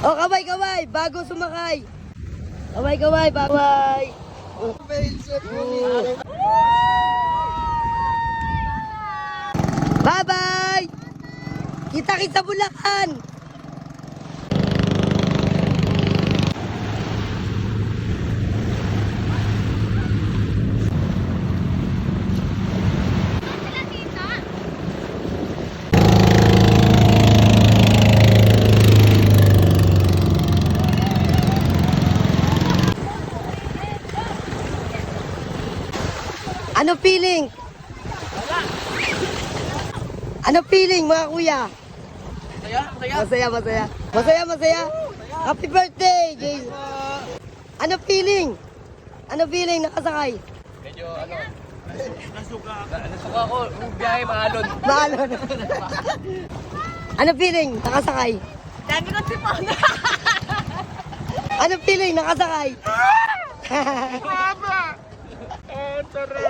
Oh, kaway, kaway. Bago sumakay. Kaway, kaway, kaway. Bye-bye! Kita-kita Bulacan! Ano feeling? Ano feeling mga kuya? Masaya, masaya. Masaya, masaya. Happy birthday, Jason. Ano feeling? Ano feeling nakasakay? Medyo nasuka ako. Biyahe maalon. Maalon. Ano feeling nakasakay? Dami ko sipon. Ano feeling nakasakay? Mama! Oh, tara!